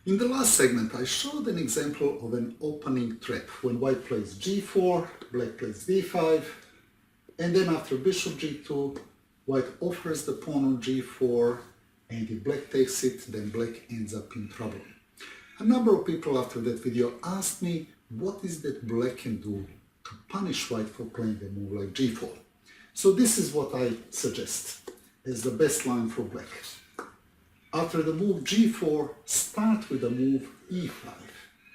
In the last segment, I showed an example of an opening threat when white plays g4, black plays d5, and then after bishop g2, white offers the pawn on g4, and if black takes it, then black ends up in trouble. A number of people after that video asked me what is that black can do to punish white for playing a move like g4. So this is what I suggest as the best line for black. After the move g4, start with the move e5.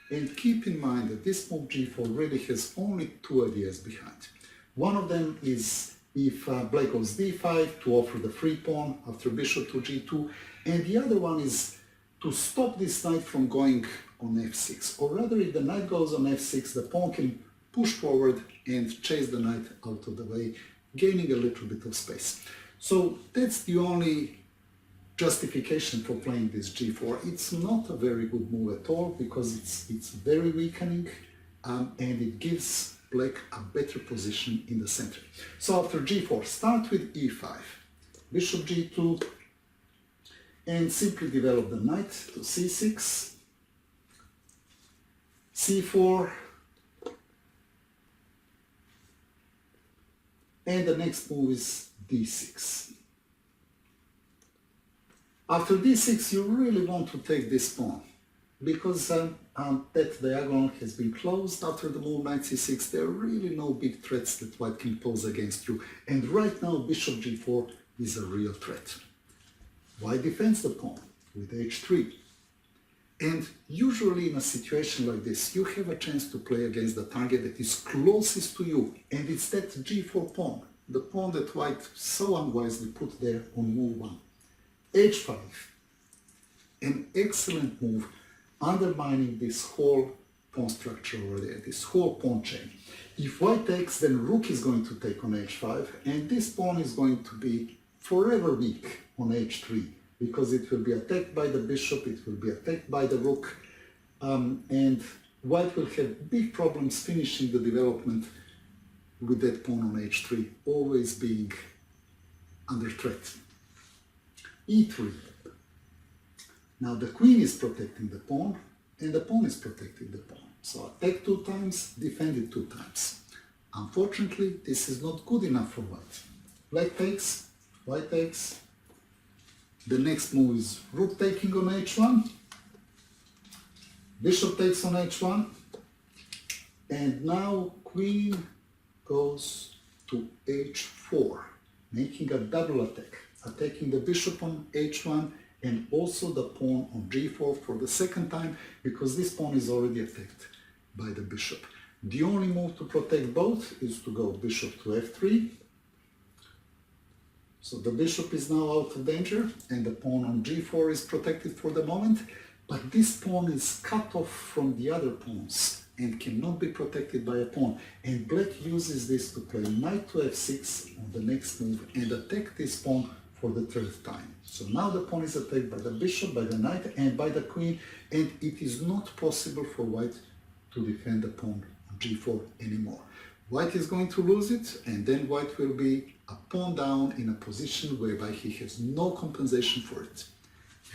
And keep in mind that this move g4 really has only two ideas behind. One of them is if black goes d5 to offer the free pawn after bishop to g2, and the other one is to stop this knight from going on f6. Or rather, if the knight goes on f6, the pawn can push forward and chase the knight out of the way, gaining a little bit of space. So that's the only justification for playing this g4. It's not a very good move at all because it's very weakening and it gives black a better position in the center. So after g4, start with e5, bishop g2, and simply develop the knight to c6, c4, and the next move is d6. After d6, you really want to take this pawn because that diagonal has been closed after the move knight c6. There are really no big threats that white can pose against you. And right now, bishop g4 is a real threat. White defends the pawn with h3. And usually in a situation like this, you have a chance to play against the target that is closest to you. And it's that g4 pawn, the pawn that white so unwisely put there on move 1. h5, an excellent move, undermining this whole pawn structure over there, this whole pawn chain. If white takes, then rook is going to take on h5, and this pawn is going to be forever weak on h3, because it will be attacked by the bishop, it will be attacked by the rook, and white will have big problems finishing the development with that pawn on h3, always being under threat. e3. Now the queen is protecting the pawn, and the pawn is protecting the pawn. So attack 2 times, defend it 2 times. Unfortunately, this is not good enough for white. Black takes, white takes. The next move is rook taking on h1, bishop takes on h1, and now queen goes to h4, making a double attack, attacking the bishop on h1 and also the pawn on g4 for the second time, because this pawn is already attacked by the bishop. The only move to protect both is to go bishop to f3. So the bishop is now out of danger and the pawn on g4 is protected for the moment, but this pawn is cut off from the other pawns and cannot be protected by a pawn. And black uses this to play knight to f6 on the next move and attack this pawn for the third time. So now the pawn is attacked by the bishop, by the knight, and by the queen, and it is not possible for white to defend the pawn on g4 anymore. White is going to lose it, and then white will be a pawn down in a position whereby he has no compensation for it.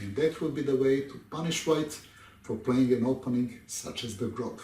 And that will be the way to punish white for playing an opening such as the Grob.